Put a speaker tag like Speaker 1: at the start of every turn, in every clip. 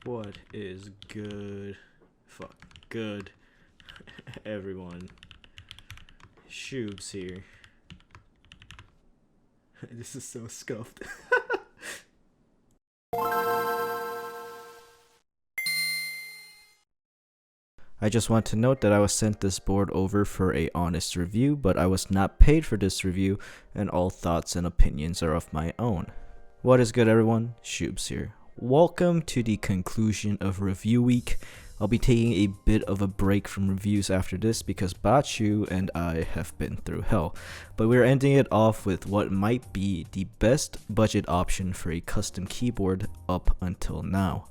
Speaker 1: What is good? Fuck. Good. Everyone. Shoobs here. This is so scuffed. I just want to note that I was sent this board over for a honest review, but I was not paid for this review, and all thoughts and opinions are of my own. What is good, everyone? Shoobs here. Welcome to the conclusion of review week. I'll be taking a bit of a break from reviews after this because Bachu and I have been through hell, but we're ending it off with what might be the best budget option for a custom keyboard up until now.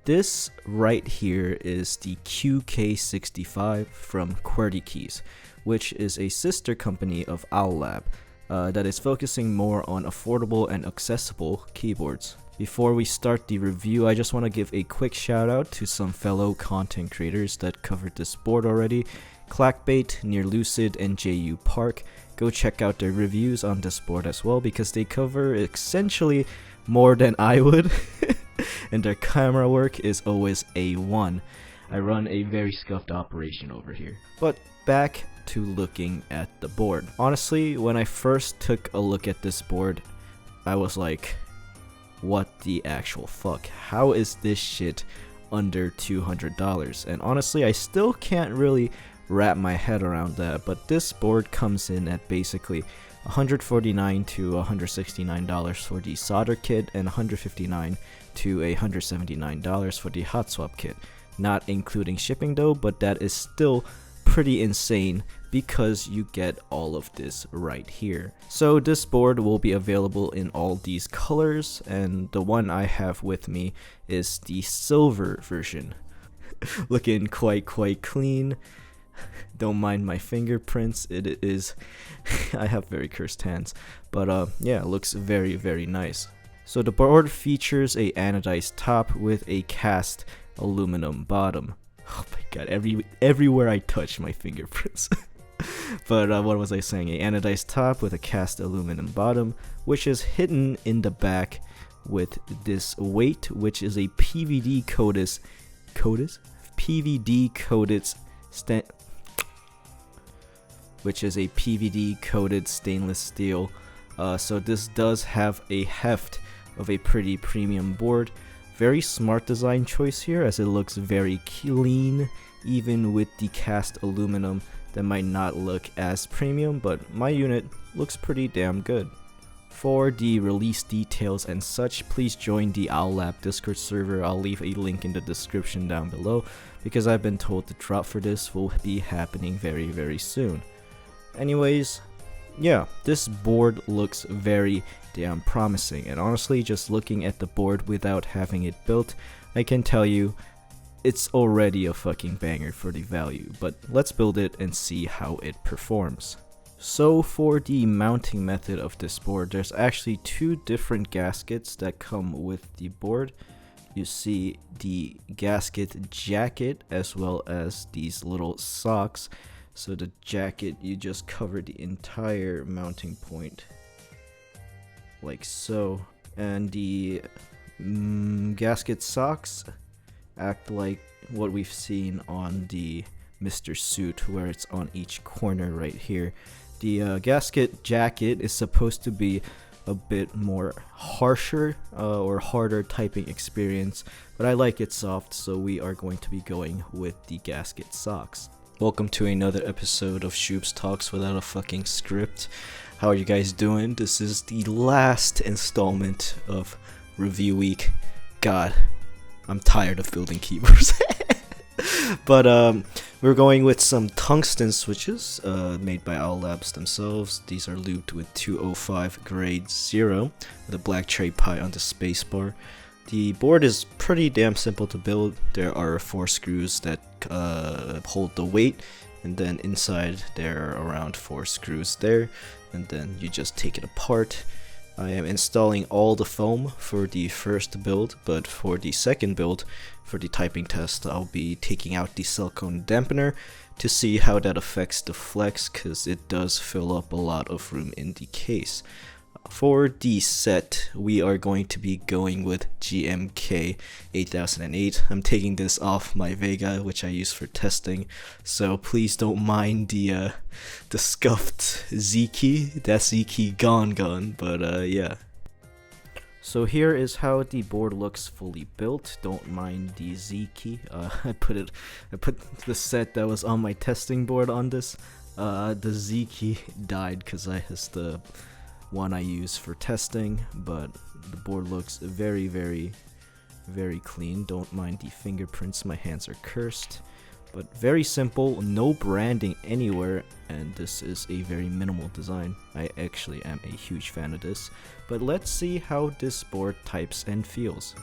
Speaker 1: This right here is the QK65 from QWERTY Keys, which is a sister company of OwlLab that is focusing more on affordable and accessible keyboards. Before we start the review, I just want to give a quick shout out to some fellow content creators that covered this board already. Clackbait, Near Lucid, and JU Park. Go check out their reviews on this board as well because they cover essentially more than I would. And their camera work is always A1. I run a very scuffed operation over here. But back to looking at the board. Honestly, when I first took a look at this board, I was like, what the actual fuck? How is this shit under $200? And honestly, I still can't really wrap my head around that, but this board comes in at basically $149 to $169 for the solder kit and $159 to $179 for the hot swap kit. Not including shipping though, but that is still pretty insane because you get all of this right here. So this board will be available in all these colors, and the one I have with me is the silver version. Looking quite clean. Don't mind my fingerprints, it is I have very cursed hands, but yeah, it looks very nice. So the board features a anodized top with a cast aluminum bottom. Oh my god, everywhere I touch my fingerprints. But what was I saying? A anodized top with a cast aluminum bottom, which is hidden in the back with this weight, which is a PVD coated stainless steel. So this does have a heft of a pretty premium board. Very smart design choice here as it looks very clean, even with the cast aluminum that might not look as premium, but my unit looks pretty damn good. For the release details and such, please join the OwlLab Discord server. I'll leave a link in the description down below because I've been told the drop for this will be happening very soon. Anyways, yeah, this board looks very damn promising, and honestly, just looking at the board without having it built, I can tell you it's already a fucking banger for the value, but let's build it and see how it performs. So for the mounting method of this board, there's actually two different gaskets that come with the board. You see the gasket jacket as well as these little socks. So the jacket, you just cover the entire mounting point like so, and the gasket socks act like what we've seen on the Mr. Suit, where it's on each corner right here. The gasket jacket is supposed to be a bit more harsher or harder typing experience, but I like it soft, so we are going to be going with the gasket socks. Welcome to another episode of Shoobs Talks without a fucking script. How are you guys doing? This is the last installment of review week. God, I'm tired of building keyboards. But we're going with some tungsten switches made by OwlLabs themselves. These are lubed with 205 grade 0 with a black cherry pie on the spacebar. The board is pretty damn simple to build. There are 4 screws that hold the weight, and then inside there are around 4 screws there, and then you just take it apart. I am installing all the foam for the first build, but for the second build, for the typing test, I'll be taking out the silicone dampener to see how that affects the flex, because it does fill up a lot of room in the case. For the set, we are going to be going with GMK 8008. I'm taking this off my Vega, which I use for testing, so please don't mind the scuffed Z key. That's Z key gone, but yeah. So here is how the board looks fully built. Don't mind the Z key. I put the set that was on my testing board on this. The Z key died because I has the one I use for testing, but the board looks very clean. Don't mind the fingerprints, my hands are cursed, but very simple, no branding anywhere, and this is a very minimal design. I actually am a huge fan of this, but let's see how this board types and feels.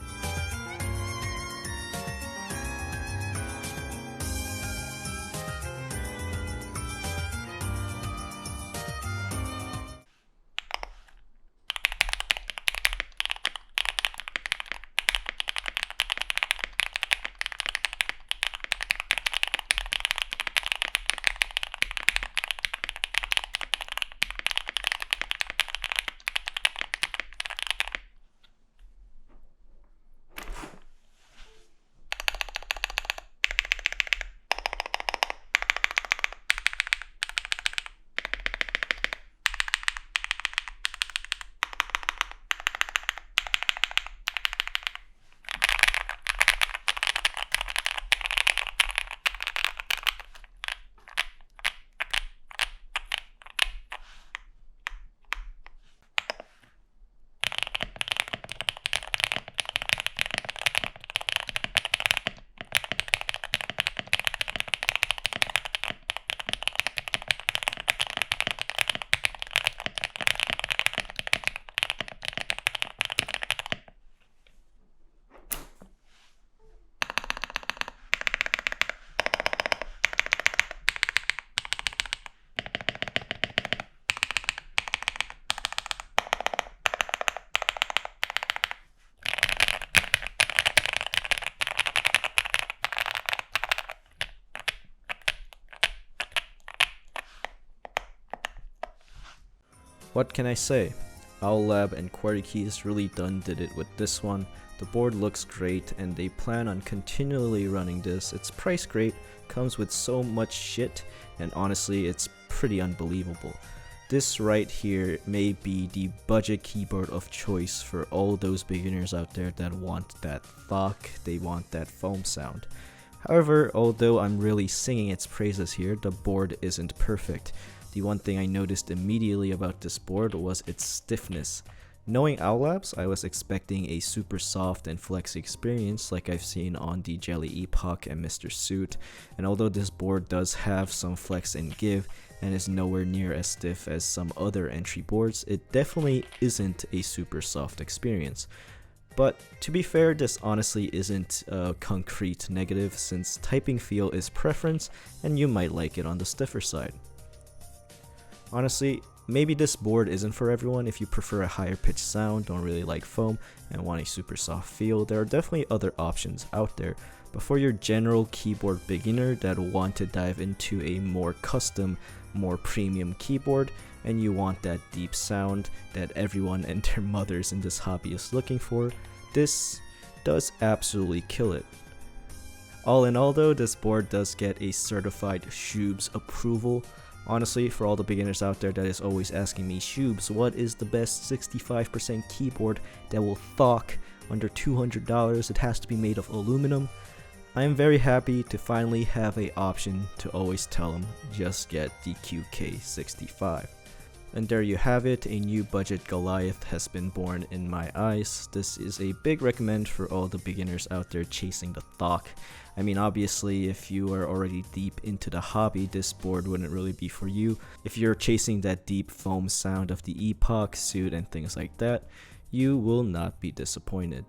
Speaker 1: What can I say? Owllab and QWERTYKEYS really did it with this one. The board looks great and they plan on continually running this. It's priced great, comes with so much shit, and honestly it's pretty unbelievable. This right here may be the budget keyboard of choice for all those beginners out there that want that thok, they want that foam sound. However, although I'm really singing its praises here, the board isn't perfect. The one thing I noticed immediately about this board was its stiffness. Knowing Owllabs, I was expecting a super soft and flexy experience like I've seen on the Jelly Epoch and Mr. Suit, and although this board does have some flex and give and is nowhere near as stiff as some other entry boards, it definitely isn't a super soft experience. But to be fair, this honestly isn't a concrete negative since typing feel is preference and you might like it on the stiffer side. Honestly, maybe this board isn't for everyone. If you prefer a higher pitched sound, don't really like foam, and want a super soft feel, there are definitely other options out there. But for your general keyboard beginner that want to dive into a more custom, more premium keyboard, and you want that deep sound that everyone and their mothers in this hobby is looking for, this does absolutely kill it. All in all though, this board does get a certified Shoobs approval. Honestly, for all the beginners out there that is always asking me, Shoobs, what is the best 65% keyboard that will thok under $200? It has to be made of aluminum. I am very happy to finally have an option to always tell them, just get the QK65. And there you have it, a new budget Goliath has been born in my eyes. This is a big recommend for all the beginners out there chasing the thok. I mean, obviously, if you are already deep into the hobby, this board wouldn't really be for you. If you're chasing that deep foam sound of the Epoch, Suit, and things like that, you will not be disappointed.